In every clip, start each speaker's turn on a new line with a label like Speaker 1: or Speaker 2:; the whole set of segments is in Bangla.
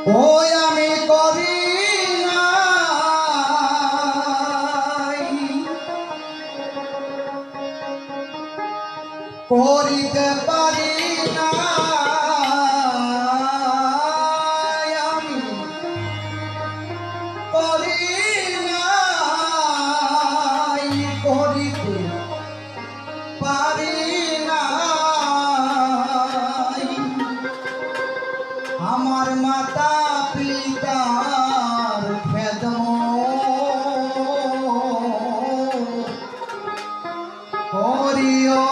Speaker 1: ওই আমি করি করিতে পারি না আমি করি করিতে পারি না আমার মাতা পিতার করিও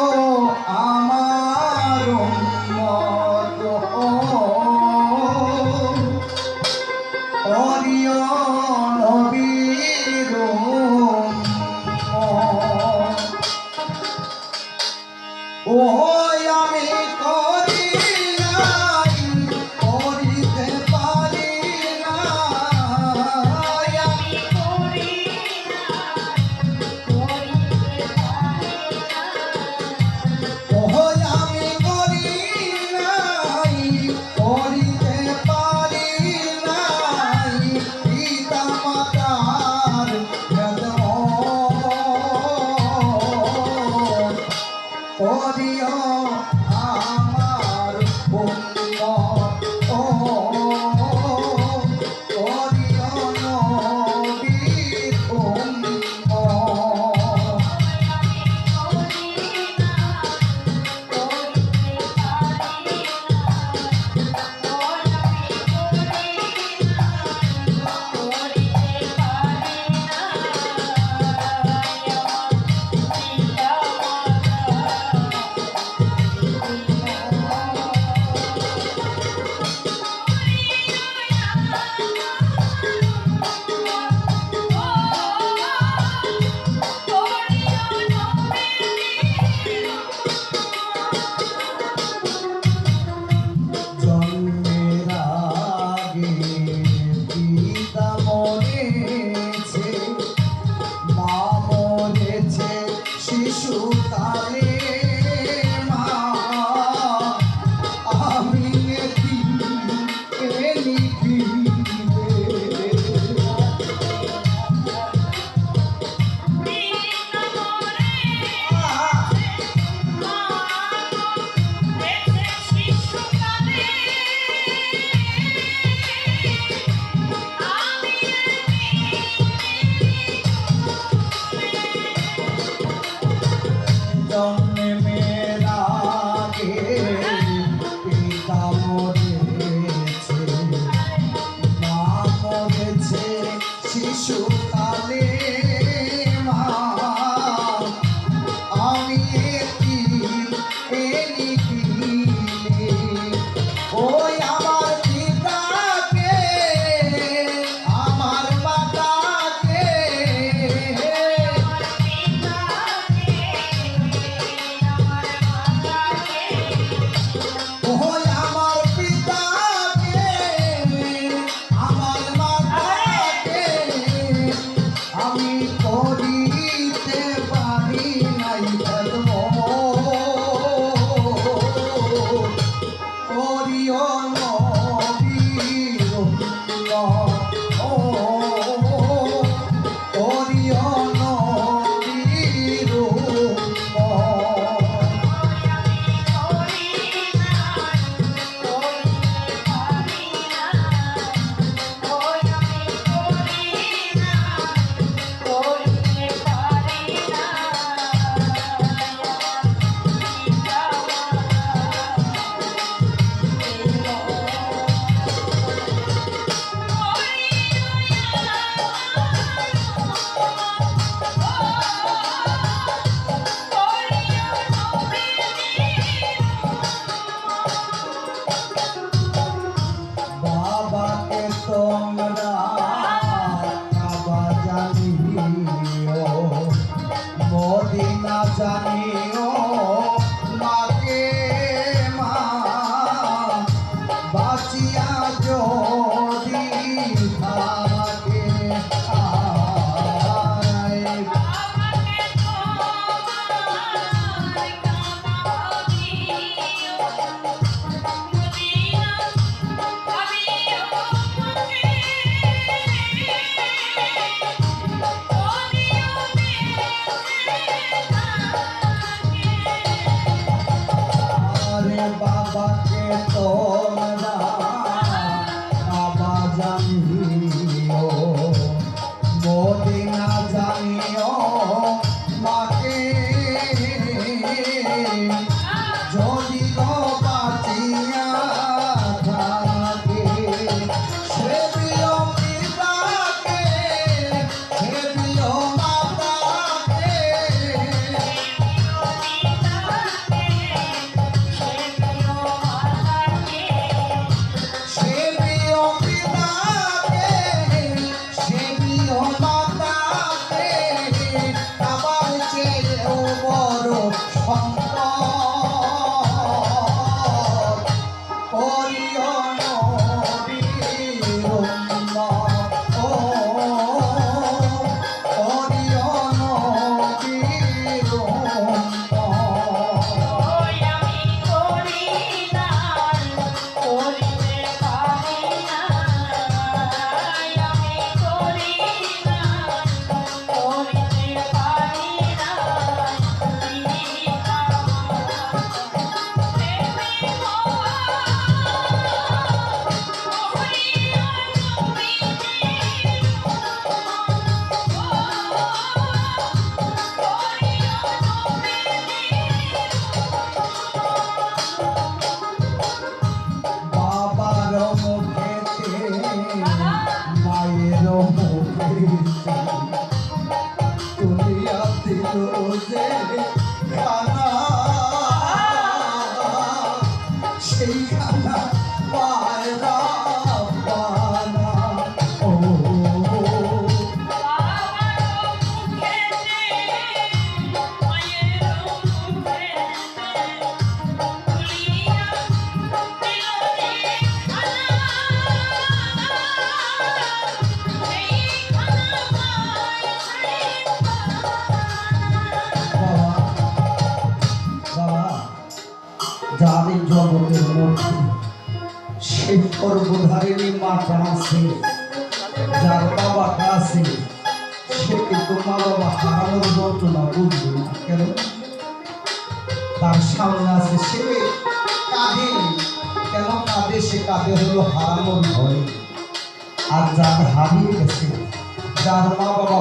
Speaker 1: আমার মত করিও নবীর ও আমি করি করিতে পারি না আমি করি আমি করি নাই করিতে পারি নাই পিতা মাতার করিও আমার পুণ্য ও করিও নবীর পুণ্য জানিও মাকে মা বাঁচিয়া যদি থাকে তোমরা বাবা জানিও মদিনা জানিও মাকে যদি গো বাঁচিয়া থাকে সে প্রিয় পিতাকে সে প্রিয় মাতাকে সে প্রিয় পিতাকে সে প্রিয় মাতাকে আবার চেয়েও বড় সম্পদ করিও নবীর উম্মত ও করিও নবীর উম্মত বাবার মুখেতে মায়ের মুখেতে তুলিয়া দিল যে খানা সেই খানা পায়রা পানা ও যার এই জগতের মধ্যে সেই সর্বধারিণী মাটা আছে যার বাবাটা আছে সে কিন্তু মা বাবা হারানোর যন্ত্রণা বুঝবে না কেন তার সামনে আছে সে কাঁদে কেন কাঁদে সে কাঁদে হলো হারানোর ভয় আর যার হারিয়ে গেছে যার মা বাবা